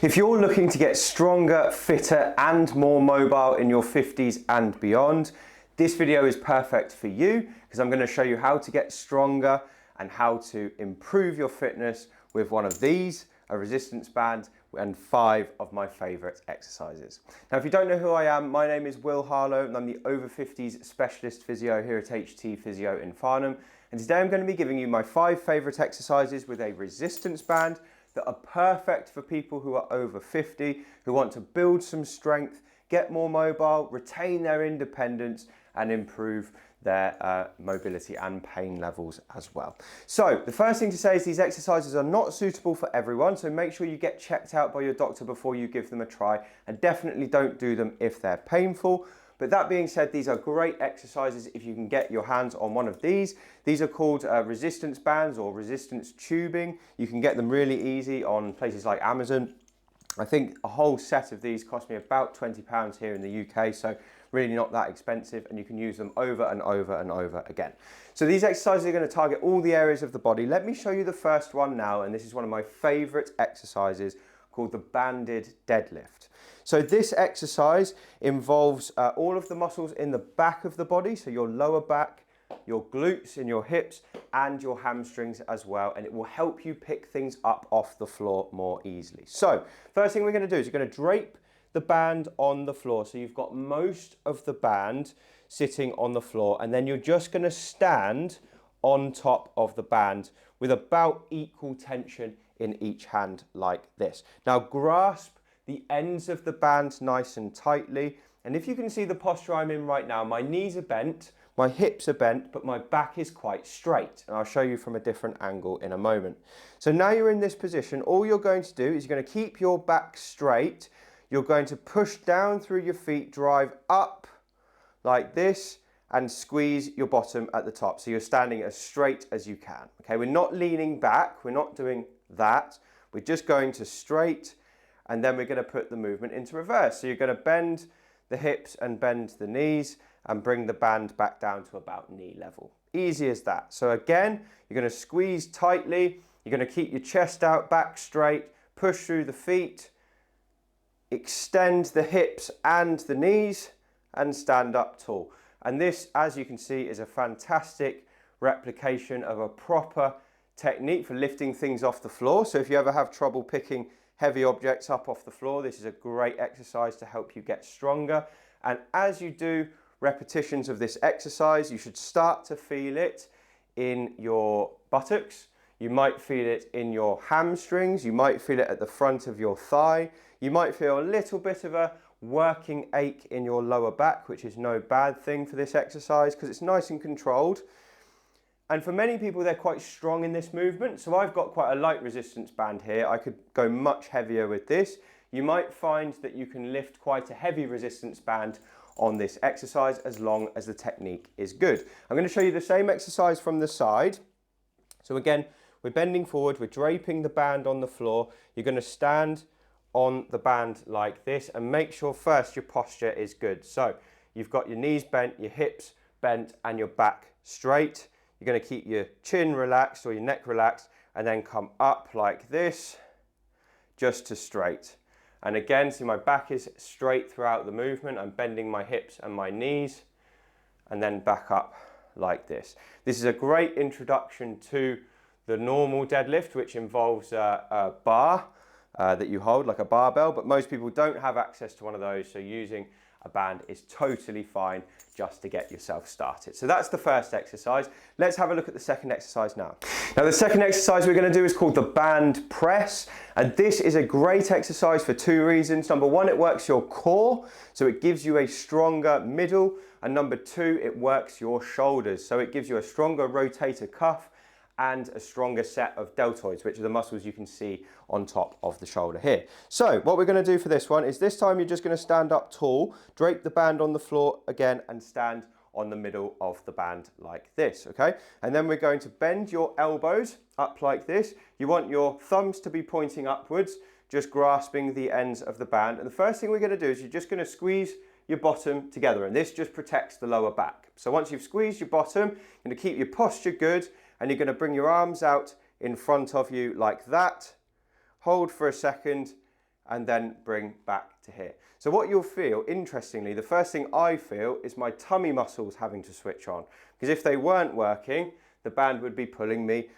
If you're looking to get stronger, fitter and more mobile in your 50s and beyond, this video is perfect for you because I'm going to show you how to get stronger and how to improve your fitness with one of these, a resistance band, and 5 of my favourite exercises. Now, if you don't know who I am, my name is Will Harlow and I'm the Over-50s specialist physio here at HT Physio in Farnham. And today I'm going to be giving you my 5 favourite exercises with a resistance band that are perfect for people who are over 50, who want to build some strength, get more mobile, retain their independence and improve their mobility and pain levels as well. So the first thing to say is these exercises are not suitable for everyone, so make sure you get checked out by your doctor before you give them a try, and definitely don't do them if they're painful. But that being said, these are great exercises if you can get your hands on one of these. These are called resistance bands or resistance tubing. You can get them really easy on places like Amazon. I think a whole set of these cost me about £20 here in the UK, so really not that expensive, and you can use them over and over and over again. So these exercises are going to target all the areas of the body. Let me show you the first one now, and this is one of my favourite exercises called the banded deadlift. So this exercise involves all of the muscles in the back of the body, so your lower back, your glutes and your hips and your hamstrings as well, and it will help you pick things up off the floor more easily. So first thing we're going to do is you're going to drape the band on the floor, so you've got most of the band sitting on the floor, and then you're just going to stand on top of the band with about equal tension in each hand like this. Now grasp the ends of the band nice and tightly, and if you can see the posture I'm in right now, my knees are bent, my hips are bent, but my back is quite straight, and I'll show you from a different angle in a moment. So now you're in this position, all you're going to do is you're going to keep your back straight. You're going to push down through your feet, drive up like this, and squeeze your bottom at the top. So you're standing as straight as you can. Okay, we're not leaning back, we're not doing that. We're just going to straight, and then we're going to put the movement into reverse. So you're going to bend the hips and bend the knees and bring the band back down to about knee level. Easy as that. So again, you're going to squeeze tightly, you're going to keep your chest out, back straight, push through the feet, extend the hips and the knees and stand up tall. And this, as you can see, is a fantastic replication of a proper technique for lifting things off the floor. So if you ever have trouble picking heavy objects up off the floor, this is a great exercise to help you get stronger. And as you do repetitions of this exercise, you should start to feel it in your buttocks. You might feel it in your hamstrings. You might feel it at the front of your thigh. You might feel a little bit of a working ache in your lower back, which is no bad thing for this exercise because it's nice and controlled. And for many people, they're quite strong in this movement. So I've got quite a light resistance band here. I could go much heavier with this. You might find that you can lift quite a heavy resistance band on this exercise as long as the technique is good. I'm going to show you the same exercise from the side. So again, we're bending forward, we're draping the band on the floor. You're going to stand on the band like this and make sure first your posture is good. So you've got your knees bent, your hips bent and your back straight. You're going to keep your chin relaxed or your neck relaxed and then come up like this just to straight. And again, see my back is straight throughout the movement. I'm bending my hips and my knees and then back up like this. This is a great introduction to the normal deadlift, which involves a bar that you hold like a barbell, but most people don't have access to one of those, so using a band is totally fine just to get yourself started. So that's the first exercise. Let's have a look at the second exercise now. Now the second exercise we're going to do is called the band press, and this is a great exercise for 2 reasons. Number 1, it works your core, so it gives you a stronger middle, and number 2, it works your shoulders, so it gives you a stronger rotator cuff and a stronger set of deltoids, which are the muscles you can see on top of the shoulder here. So what we're going to do for this one is this time you're just going to stand up tall, drape the band on the floor again and stand on the middle of the band like this, okay? And then we're going to bend your elbows up like this. You want your thumbs to be pointing upwards, just grasping the ends of the band. And the first thing we're going to do is you're just going to squeeze your bottom together, and this just protects the lower back. So once you've squeezed your bottom, you're going to keep your posture good, and you're going to bring your arms out in front of you like that. Hold for a second and then bring back to here. So what you'll feel, interestingly, the first thing I feel is my tummy muscles having to switch on, because if they weren't working, the band would be pulling me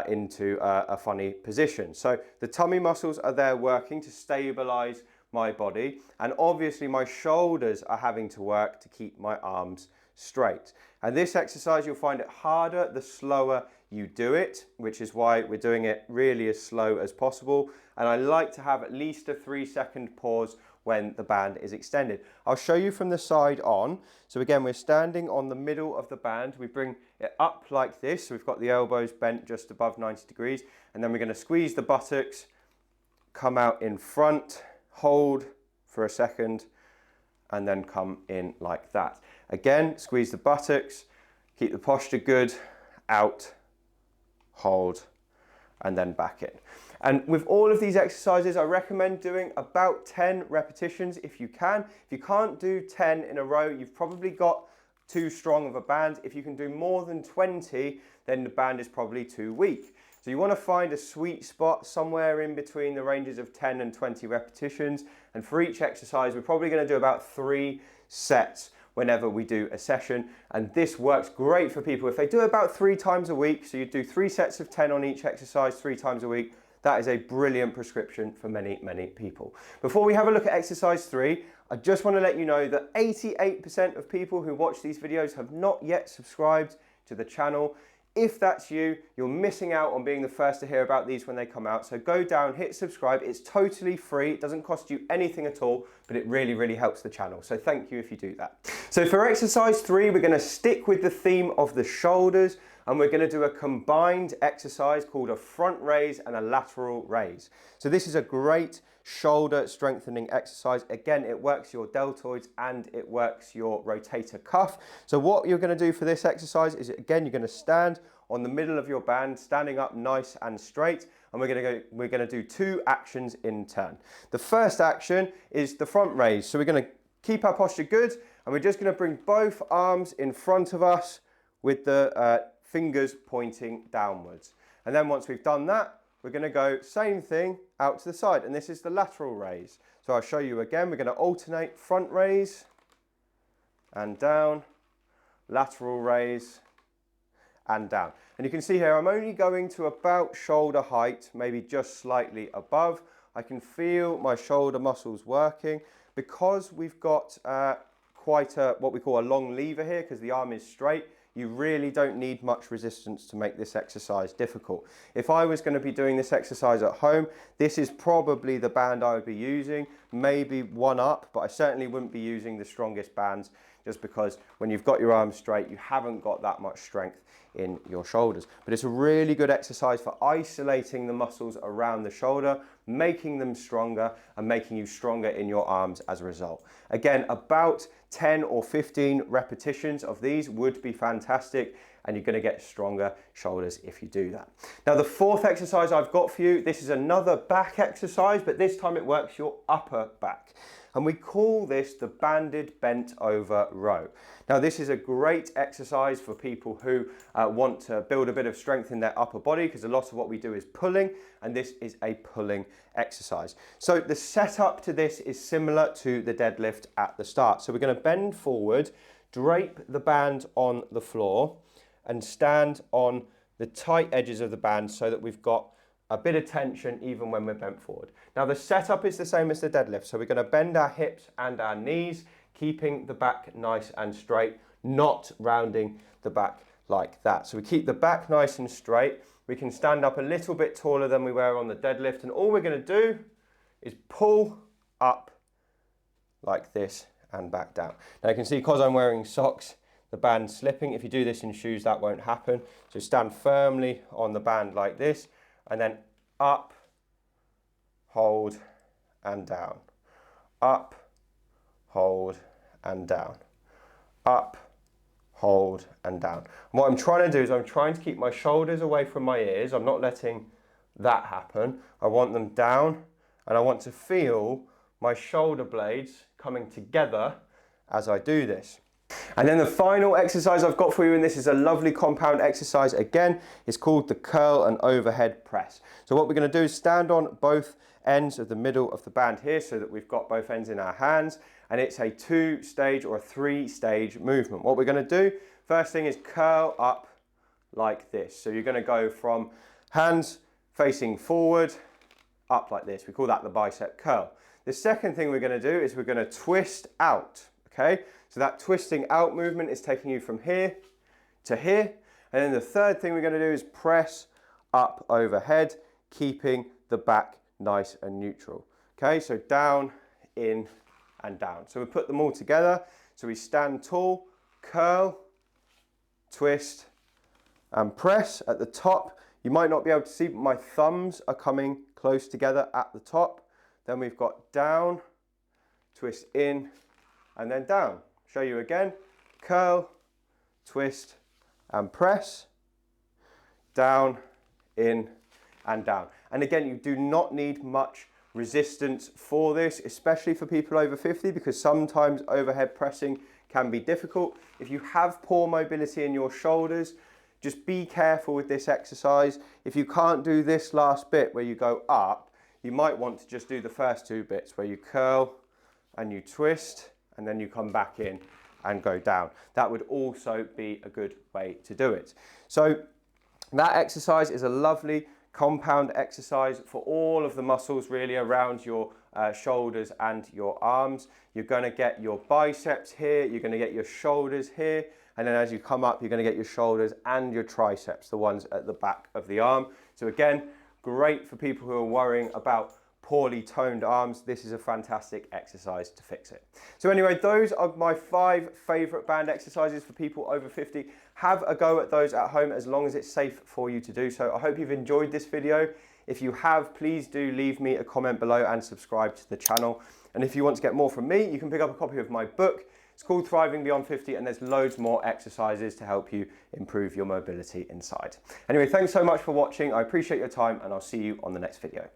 into a funny position. So the tummy muscles are there working to stabilize my body, and obviously my shoulders are having to work to keep my arms straight. And this exercise, you'll find it harder the slower you do it, which is why we're doing it really as slow as possible. And I like to have at least a 3-second pause when the band is extended. I'll show you from the side on. So again, we're standing on the middle of the band. We bring it up like this. So we've got the elbows bent just above 90 degrees. And then we're going to squeeze the buttocks, come out in front, hold for a second, and then come in like that. Again, squeeze the buttocks, keep the posture good, out, hold, and then back in. And with all of these exercises, I recommend doing about 10 repetitions if you can. If you can't do 10 in a row, you've probably got too strong of a band. If you can do more than 20, then the band is probably too weak. So you want to find a sweet spot somewhere in between the ranges of 10 and 20 repetitions. And for each exercise, we're probably going to do about 3 sets whenever we do a session. And this works great for people if they do about 3 times a week. So you do 3 sets of 10 on each exercise 3 times a week. That is a brilliant prescription for many, many people. Before we have a look at exercise 3, I just want to let you know that 88% of people who watch these videos have not yet subscribed to the channel. If that's you, you're missing out on being the first to hear about these when they come out. So go down, hit subscribe. It's totally free. It doesn't cost you anything at all, but it really, really helps the channel. So thank you if you do that. So for exercise 3, we're going to stick with the theme of the shoulders, and we're going to do a combined exercise called a front raise and a lateral raise. So this is a great shoulder strengthening exercise. Again, it works your deltoids and it works your rotator cuff. So what you're going to do for this exercise is, again, you're going to stand on the middle of your band, standing up nice and straight, and we're going to do 2 actions in turn. The first action is the front raise. So we're going to keep our posture good, and we're just going to bring both arms in front of us with the fingers pointing downwards. And then once we've done that, we're going to go same thing out to the side, and this is the lateral raise. So I'll show you again. We're going to alternate front raise and down, lateral raise and down. And you can see here I'm only going to about shoulder height, maybe just slightly above. I can feel my shoulder muscles working because we've got quite a what we call a long lever here, because the arm is straight. You really don't need much resistance to make this exercise difficult. If I was going to be doing this exercise at home, this is probably the band I would be using, maybe one up, but I certainly wouldn't be using the strongest bands, just because when you've got your arms straight, you haven't got that much strength in your shoulders. But it's a really good exercise for isolating the muscles around the shoulder, making them stronger and making you stronger in your arms as a result. Again, about 10 or 15 repetitions of these would be fantastic, and you're going to get stronger shoulders if you do that. Now, the 4th exercise I've got for you, this is another back exercise, but this time it works your upper back. And we call this the banded bent over row. Now, this is a great exercise for people who want to build a bit of strength in their upper body, because a lot of what we do is pulling, and this is a pulling exercise. So the setup to this is similar to the deadlift at the start. So we're going to bend forward, drape the band on the floor, and stand on the tight edges of the band so that we've got a bit of tension even when we're bent forward. Now, the setup is the same as the deadlift. So we're going to bend our hips and our knees, keeping the back nice and straight, not rounding the back like that. So we keep the back nice and straight. We can stand up a little bit taller than we were on the deadlift, and all we're going to do is pull up like this and back down. Now you can see, because I'm wearing socks, the band's slipping. If you do this in shoes, that won't happen. So stand firmly on the band like this, and then up, hold, and down. Up, hold, and down. Up, hold, and down. And what I'm trying to do is I'm trying to keep my shoulders away from my ears. I'm not letting that happen. I want them down, and I want to feel my shoulder blades coming together as I do this. And then the final exercise I've got for you, and this is a lovely compound exercise again, is called the curl and overhead press. So what we're going to do is stand on both ends of the middle of the band here so that we've got both ends in our hands, and it's a 2-stage or a 3-stage movement. What we're going to do, first thing is curl up like this. So you're going to go from hands facing forward, up like this. We call that the bicep curl. The second thing we're going to do is we're going to twist out, okay? So that twisting out movement is taking you from here to here. And then the third thing we're going to do is press up overhead, keeping the back nice and neutral. Okay, so down, in, and down. So we put them all together. So we stand tall, curl, twist, and press at the top. You might not be able to see, but my thumbs are coming close together at the top. Then we've got down, twist in, and then down. Show you again, curl, twist, and press, down, in, and down. And again, you do not need much resistance for this, especially for people over 50, because sometimes overhead pressing can be difficult. If you have poor mobility in your shoulders, just be careful with this exercise. If you can't do this last bit where you go up, you might want to just do the first 2 bits where you curl and you twist and then you come back in and go down. That would also be a good way to do it. So that exercise is a lovely compound exercise for all of the muscles really around your shoulders and your arms. You're going to get your biceps here, you're going to get your shoulders here, and then as you come up, you're going to get your shoulders and your triceps, the ones at the back of the arm. So again, great for people who are worrying about poorly toned arms. This is a fantastic exercise to fix it. So anyway, those are my 5 favorite band exercises for people over 50. Have a go at those at home as long as it's safe for you to do so. I hope you've enjoyed this video. If you have, please do leave me a comment below and subscribe to the channel. And if you want to get more from me, you can pick up a copy of my book. It's called Thriving Beyond 50, and there's loads more exercises to help you improve your mobility inside. Anyway, thanks so much for watching. I appreciate your time, and I'll see you on the next video.